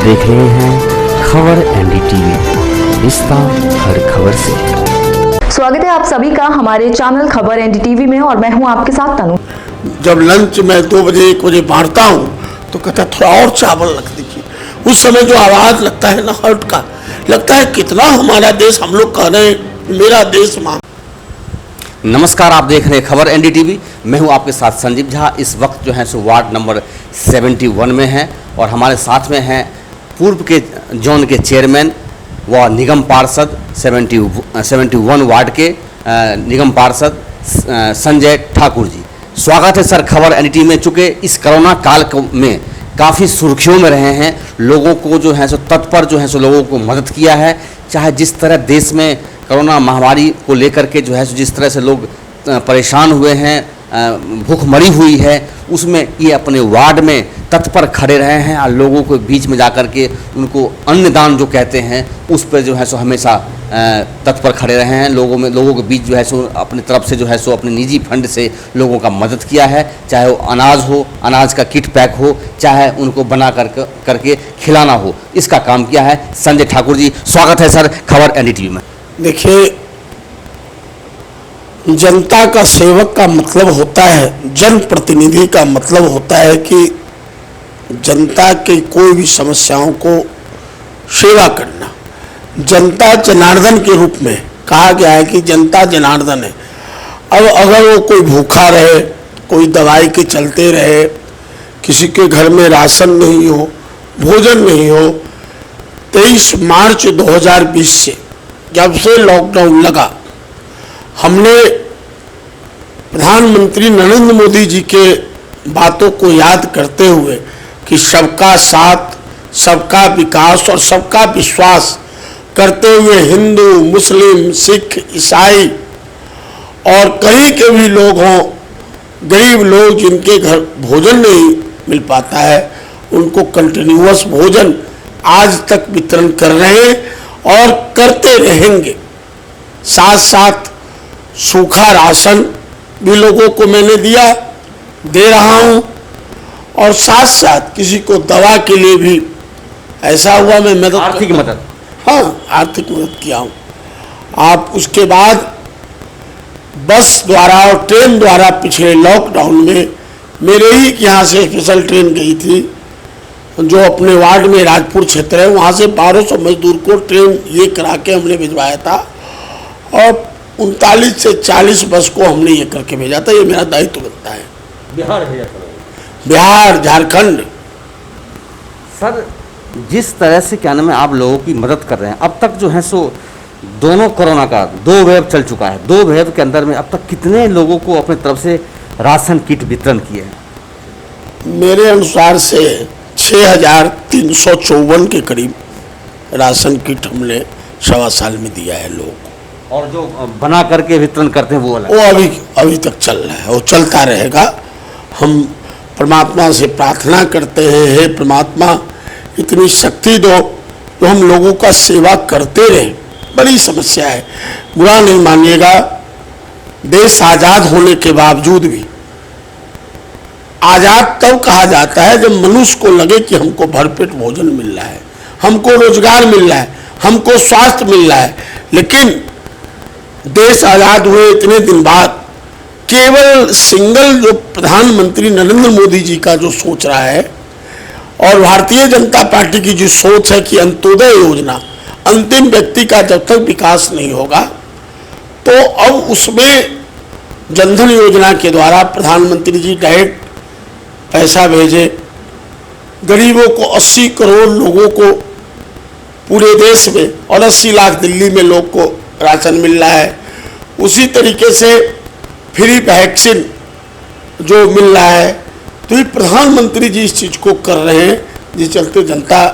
देख रहे हैं खबर एनडीटीवी, रिश्ता हर खबर से। स्वागत है आप सभी का हमारे चैनल खबर एनडीटीवी में और मैं हूं आपके साथ तनु। जब लंच में 2 बजे 1 बजे बांटता हूँ तो कहता थोड़ा और चावल रख दीजिए। उस समय जो आवाज लगता है ना हर्ट का, लगता है कितना हमारा देश, हम लोग कह रहे हैं मेरा देश मां। नमस्कार, आप देख रहे हैं खबर एनडीटीवी। मैं हूं आपके साथ संजीव झा। इस वक्त जो है सो वार्ड नंबर 71 में हैं और हमारे साथ में हैं पूर्व के जोन के चेयरमैन व निगम पार्षद 71 वार्ड के निगम पार्षद संजय ठाकुर जी। स्वागत है सर खबर एनडीटीवी में। चूँकि इस कोरोना काल में काफ़ी सुर्खियों में रहे हैं, लोगों को जो है सो तत्पर जो है सो लोगों को मदद किया है। चाहे जिस तरह देश में कोरोना महामारी को लेकर के जो है सो जिस तरह से लोग परेशान हुए हैं, भूखमरी हुई है, उसमें ये अपने वार्ड में तत्पर खड़े रहे हैं और लोगों के बीच में जाकर के उनको अन्नदान जो कहते हैं उस पर जो है सो हमेशा तत्पर खड़े रहे हैं। लोगों के बीच जो है सो अपनी तरफ से जो है सो अपने निजी फंड से लोगों का मदद किया है। चाहे वो अनाज हो, अनाज का किट पैक हो, चाहे उनको बना करके खिलाना हो, इसका काम किया है संजय ठाकुर जी। स्वागत है सर खबर एनडीटीवी में। देखिए, जनता का सेवक का मतलब होता है, जनप्रतिनिधि का मतलब होता है कि जनता के कोई भी समस्याओं को सेवा करना। जनता जनार्दन के रूप में कहा गया है कि जनता जनार्दन है। अब अगर वो कोई भूखा रहे, कोई दवाई के चलते रहे, किसी के घर में राशन नहीं हो, भोजन नहीं हो, 23 मार्च 2020 से जब से लॉकडाउन लगा, हमने प्रधानमंत्री नरेंद्र मोदी जी के बातों को याद करते हुए कि सबका साथ, सबका विकास और सबका विश्वास करते हुए हिंदू, मुस्लिम, सिख, ईसाई और कहीं के भी लोग हों, गरीब लोग जिनके घर भोजन नहीं मिल पाता है, उनको कंटिन्यूअस भोजन आज तक वितरण कर रहे हैं और करते रहेंगे। साथ साथ सूखा राशन भी लोगों को मैंने दिया, दे रहा हूँ और साथ साथ किसी को दवा के लिए भी ऐसा हुआ मैं मदद, आर्थिक मदद, हाँ आर्थिक मदद किया हूँ। आप उसके बाद बस द्वारा और ट्रेन द्वारा पिछले लॉकडाउन में मेरे ही यहाँ से स्पेशल ट्रेन गई थी, जो अपने वार्ड में राजपुर क्षेत्र है, वहाँ से 1200 मजदूर को ट्रेन ये करा के हमने भिजवाया था और 39 से 40 बस को हमने ये करके भेजा था। ये मेरा दायित्व बनता है। बिहार, झारखंड। सर जिस तरह से क्या नाम है आप लोगों की मदद कर रहे हैं, अब तक जो है सो दोनों कोरोना का 2 वेव चल चुका है। 2 वेव के अंदर में अब तक कितने लोगों को अपनी तरफ से राशन किट वितरण किए हैं? मेरे अनुसार से 6354 के करीब राशन किट हमने 1.25 साल में दिया है लोगों को। और जो बना करके वितरण करते हैं वो अभी तक चल रहा है, वो चलता रहेगा। हम परमात्मा से प्रार्थना करते हैं, हे परमात्मा इतनी शक्ति दो तो हम लोगों का सेवा करते रहें। बड़ी समस्या है, बुरा नहीं मानिएगा। देश आज़ाद होने के बावजूद भी आज़ाद तब कहा जाता है जब मनुष्य को लगे कि हमको भरपेट भोजन मिल रहा है, हमको रोजगार मिल रहा है, हमको स्वास्थ्य मिल रहा है। लेकिन देश आज़ाद हुए इतने दिन बाद केवल सिंगल जो प्रधानमंत्री नरेंद्र मोदी जी का जो सोच रहा है और भारतीय जनता पार्टी की जो सोच है कि अंत्योदय योजना, अंतिम व्यक्ति का जब तक विकास नहीं होगा, तो अब उसमें जनधन योजना के द्वारा प्रधानमंत्री जी डायरेक्ट पैसा भेजे। गरीबों को 80 करोड़ लोगों को पूरे देश में और 80 लाख दिल्ली में लोग को राशन मिल रहा है। उसी तरीके से फ्री वैक्सीन जो मिल रहा है, तो ये प्रधानमंत्री जी इस चीज़ को कर रहे हैं, जिस चलते जनता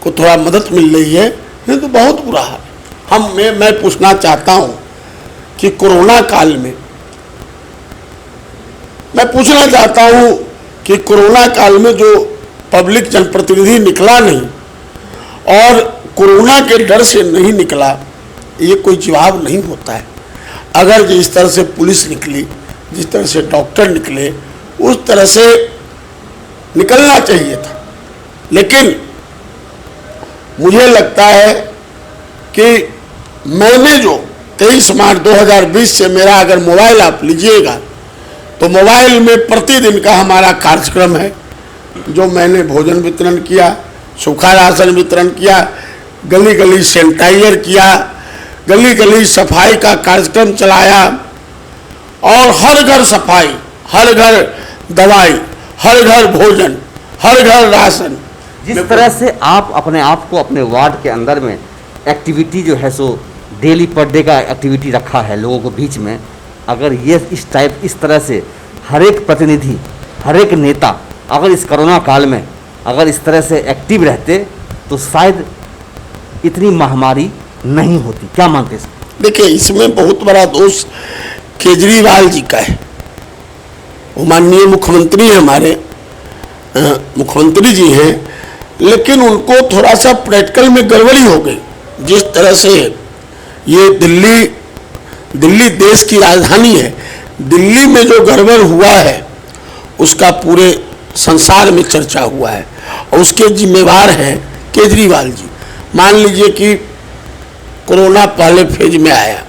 को थोड़ा मदद मिल रही है। नहीं तो बहुत बुरा है। मैं पूछना चाहता हूँ कि कोरोना काल में, मैं पूछना चाहता हूँ कि कोरोना काल में जो पब्लिक जनप्रतिनिधि निकला नहीं और कोरोना के डर से नहीं निकला, ये कोई जवाब नहीं होता है। अगर जिस तरह से पुलिस निकली, जिस तरह से डॉक्टर निकले, उस तरह से निकलना चाहिए था। लेकिन मुझे लगता है कि मैंने जो 23 मार्च 2020 से मेरा अगर मोबाइल आप लीजिएगा तो मोबाइल में प्रतिदिन का हमारा कार्यक्रम है, जो मैंने भोजन वितरण किया, सूखा राशन वितरण किया, गली गली सैनिटाइजर किया, गली गली सफाई का कार्यक्रम चलाया और हर घर सफाई, हर घर दवाई, हर घर भोजन, हर घर राशन। जिस तरह से आप अपने आप को अपने वार्ड के अंदर में एक्टिविटी जो है सो डेली पर डे का एक्टिविटी रखा है लोगों को बीच में, अगर ये इस तरह से हर एक प्रतिनिधि, हर एक नेता अगर इस कोरोना काल में अगर इस तरह से एक्टिव रहते तो शायद इतनी महामारी नहीं होती। क्या मानते हैं? देखिए, इसमें बहुत बड़ा दोष केजरीवाल जी का है। वो माननीय मुख्यमंत्री हैं, हमारे मुख्यमंत्री जी हैं, लेकिन उनको थोड़ा सा प्रैक्टिकल में गड़बड़ी हो गई। जिस तरह से ये दिल्ली देश की राजधानी है, दिल्ली में जो गड़बड़ हुआ है उसका पूरे संसार में चर्चा हुआ है और उसके जिम्मेवार हैं केजरीवाल जी। मान लीजिए कि कोरोना पहले फेज में आया,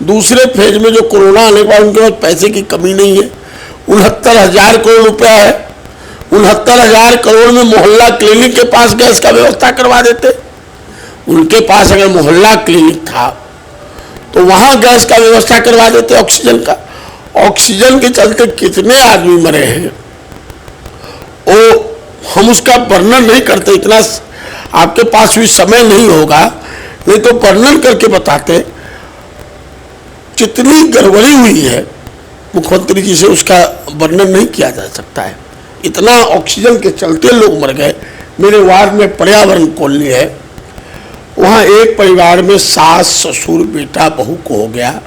दूसरे फेज में जो कोरोना आने के बाद उनके पास पैसे की कमी नहीं है, 69,000 करोड़ रुपया है, 69,000 करोड़ में मोहल्ला क्लिनिक के पास गैस का व्यवस्था करवा देते। उनके पास अगर मोहल्ला क्लिनिक था तो वहाँ गैस का व्यवस्था करवा देते, ऑक्सीजन का। ऑक्सीजन के चलते कितने आदमी मरे हैं वो हम उसका वर्णन नहीं करते, इतना आपके पास भी समय नहीं होगा, नहीं तो वर्णन करके बताते। कितनी गड़बड़ी हुई है मुख्यमंत्री जी से, उसका वर्णन नहीं किया जा सकता है। इतना ऑक्सीजन के चलते लोग मर गए। मेरे वार्ड में पर्यावरण कॉलोनी है, वहाँ एक परिवार में सास, ससुर, बेटा, बहू को हो गया।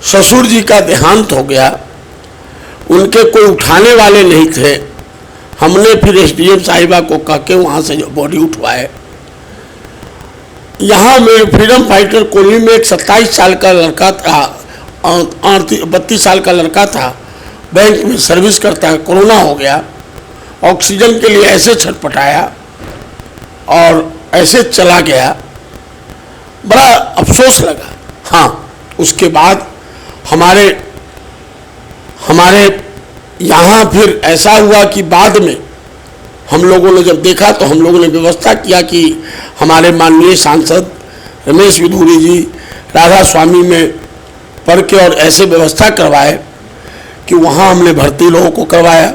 ससुर जी का देहांत हो गया, उनके कोई उठाने वाले नहीं थे। हमने फिर एसडीएम साहिबा को कह के वहाँ से बॉडी उठवाए। यहाँ मेरे फ्रीडम फाइटर कॉलोनी में एक 27 साल का लड़का था, 32 साल का लड़का था, बैंक में सर्विस करता है, कोरोना हो गया। ऑक्सीजन के लिए ऐसे छटपटाया और ऐसे चला गया, बड़ा अफसोस लगा। हाँ, उसके बाद हमारे यहाँ फिर ऐसा हुआ कि बाद में हम लोगों ने जब देखा तो हम लोगों ने व्यवस्था किया कि हमारे माननीय सांसद रमेश विधूरी जी राधा स्वामी में पढ़ के और ऐसे व्यवस्था करवाए कि वहाँ हमने भर्ती लोगों को करवाया।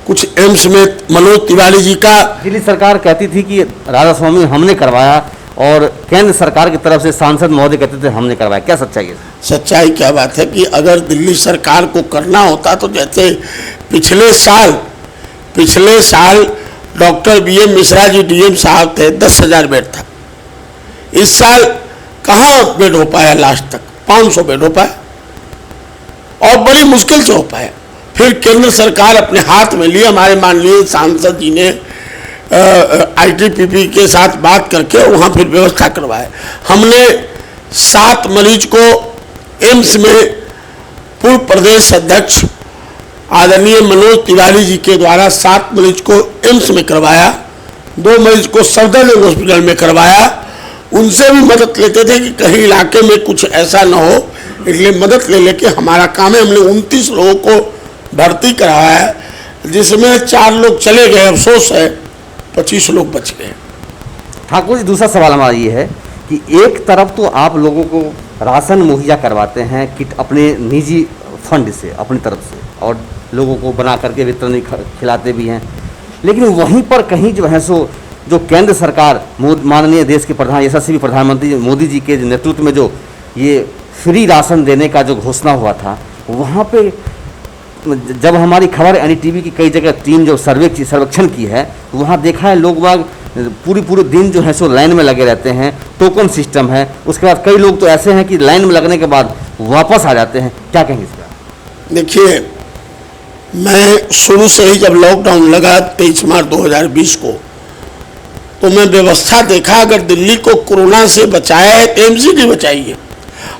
कुछ एम्स में मनोज तिवारी जी का, दिल्ली सरकार कहती थी कि राधा स्वामी हमने करवाया और केंद्र सरकार की तरफ से सांसद महोदय कहते थे हमने करवाया। क्या सच्चाई है? सच्चाई क्या बात है कि अगर दिल्ली सरकार को करना होता तो जैसे पिछले साल doctor BM Mishra ji DM साहब थे, 10,000 बेड था। इस साल कहाँ बेड हो पाया? लास्ट तक 500 बेड हो पाया और बड़ी मुश्किल से हो पाया। फिर केंद्र सरकार अपने हाथ में लिए, हमारे माननीय सांसद जी ने आईटीपीपी के साथ बात करके वहाँ फिर व्यवस्था करवाए। हमने 7 मरीज को एम्स में पूर्व प्रदेश अध्यक्ष आदरणीय मनोज तिवारी जी के द्वारा 7 मरीज को एम्स में करवाया, 2 मरीज को सफदरजंग हॉस्पिटल में करवाया। उनसे भी मदद लेते थे कि कहीं इलाके में कुछ ऐसा न हो, इसलिए मदद ले लेके हमारा काम है। हमने 29 लोगों को भर्ती कराया, जिसमें 4 लोग चले गए, अफसोस है 25 लोग बच गए। ठाकुर जी, दूसरा सवाल हमारा ये है कि एक तरफ तो आप लोगों को राशन मुहैया करवाते हैं किट अपने निजी फंड से, अपनी तरफ से, और लोगों को बना करके वितरण खिलाते भी हैं, लेकिन वहीं पर कहीं जो है सो जो केंद्र सरकार माननीय देश के यशस्वी प्रधानमंत्री मोदी जी के नेतृत्व में जो ये फ्री राशन देने का जो घोषणा हुआ था, वहाँ पे जब हमारी खबर एनडीटीवी की कई जगह टीम जो सर्वेक्षण की है, तो वहाँ देखा है लोग बाग पूरे दिन जो है सो लाइन में लगे रहते हैं। टोकन सिस्टम है, उसके बाद कई लोग तो ऐसे हैं कि लाइन में लगने के बाद वापस आ जाते हैं। क्या कहेंगे इस पर? देखिए, मैं शुरू से ही जब लॉकडाउन लगा 23 मार्च 2020 को, तो मैं व्यवस्था देखा, अगर दिल्ली को कोरोना से बचाया है तो एमसीडी बचाई है।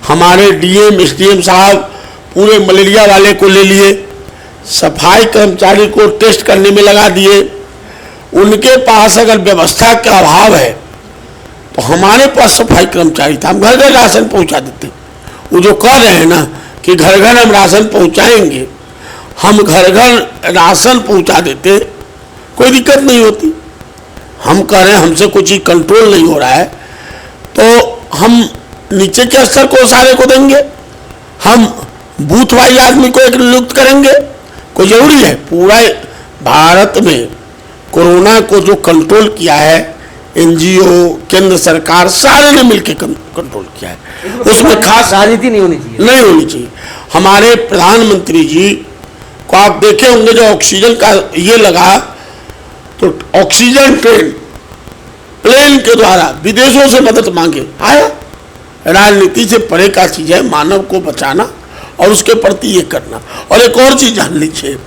हमारे डीएम एसडीएम साहब पूरे मलेरिया वाले को ले लिए, सफाई कर्मचारी को टेस्ट करने में लगा दिए। उनके पास अगर व्यवस्था का अभाव है तो हमारे पास सफाई कर्मचारी था, हम घर घर राशन पहुंचा देते। वो जो कह रहे हैं ना कि घर घर हम राशन पहुंचाएंगे, हम घर घर राशन पहुंचा देते, कोई दिक्कत नहीं होती। हम कह रहे हैं हमसे कोई चीज कंट्रोल नहीं हो रहा है तो हम नीचे के स्तर को सारे को देंगे, हम बूथ वाइज आदमी को एक नियुक्त करेंगे। कोई जरूरी है? पूरा भारत में कोरोना को जो कंट्रोल किया है एनजीओ, केंद्र सरकार, सारे ने मिलकर कंट्रोल किया है। उसमें खास राजनीति नहीं होनी चाहिए, नहीं होनी चाहिए। हमारे प्रधानमंत्री जी को आप देखे होंगे, जो ऑक्सीजन का ये लगा तो ऑक्सीजन ट्रेन प्लेन के द्वारा विदेशों से मदद मांगे आया। राजनीति से परे का चीज है मानव को बचाना और उसके प्रति ये करना। और एक और चीज जान लीजिए,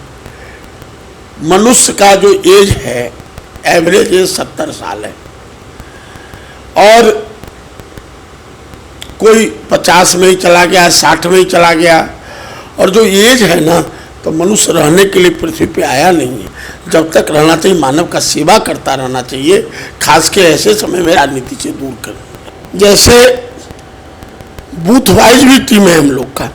मनुष्य का जो एज है, एवरेज एज 70 साल है और कोई 50 में ही चला गया, 60 में ही चला गया। और जो एज है ना, तो मनुष्य रहने के लिए पृथ्वी पे आया नहीं है। जब तक रहना चाहिए मानव का सेवा करता रहना चाहिए, खास के ऐसे समय में राजनीति से दूर कर। जैसे बूथ वाइज भी टीम है हम लोग का।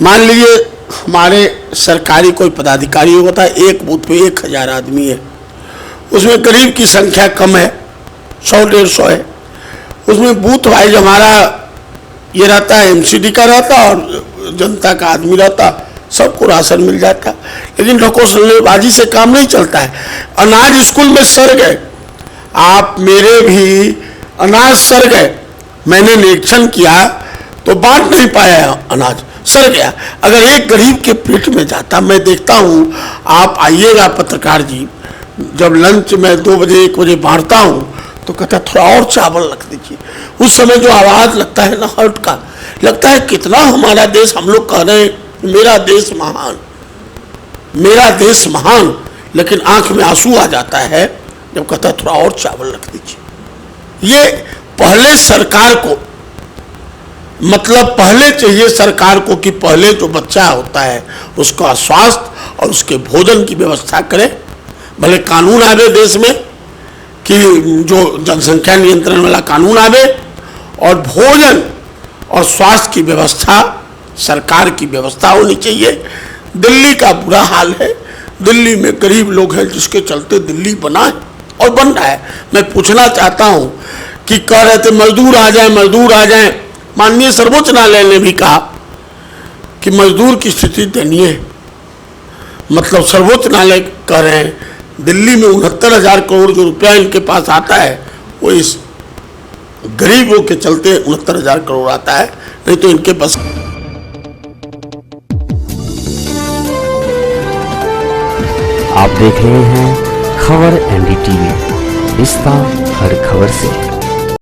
मान लीजिए हमारे सरकारी कोई पदाधिकारी होता है, एक बूथ पे 1000 आदमी है, उसमें करीब की संख्या कम है, 100-150 है। उसमें बूथ वाइज हमारा ये रहता है, एमसीडी का रहता और जनता का आदमी रहता, सबको राशन मिल जाता। लेकिन ढकोसलेबाजी से काम नहीं चलता है। अनाज स्कूल में सड़ गए, आप मेरे भी अनाज सड़ गए, मैंने निरीक्षण किया तो बांट नहीं पाया, अनाज सड़ गया। अगर एक गरीब के पेट में जाता, मैं देखता हूँ, आप आइएगा पत्रकार जी, जब लंच में 2 बजे 1 बजे बांटता हूँ तो कहता थोड़ा और चावल रख दीजिए। उस समय जो आवाज लगता है ना हर्ट का, लगता है कितना हमारा देश, हम लोग कह रहे हैं मेरा देश महान, मेरा देश महान, लेकिन आंख में आंसू आ जाता है जब कहता थोड़ा और चावल रख दीजिए। ये पहले सरकार को, मतलब पहले चाहिए सरकार को कि पहले जो बच्चा होता है उसका स्वास्थ्य और उसके भोजन की व्यवस्था करे। भले कानून आवे देश में कि जो जनसंख्या नियंत्रण वाला कानून आवे, और भोजन और स्वास्थ्य की व्यवस्था सरकार की व्यवस्था होनी चाहिए। दिल्ली का बुरा हाल है, दिल्ली में गरीब लोग हैं जिसके चलते दिल्ली बना है और बन रहा है। मैं पूछना चाहता हूं कि कह रहे थे मजदूर आ जाए, मजदूर आ जाए। माननीय सर्वोच्च न्यायालय ने भी कहा कि मजदूर की स्थिति दयनीय है। मतलब सर्वोच्च न्यायालय कह रहे हैं दिल्ली में 69,000 करोड़ जो रुपया इनके पास आता है वो इस गरीबों के चलते 69,000 करोड़ आता है, नहीं तो इनके पास। आप देख रहे हैं खबर एनडीटीवी, रिश्ता हर खबर से।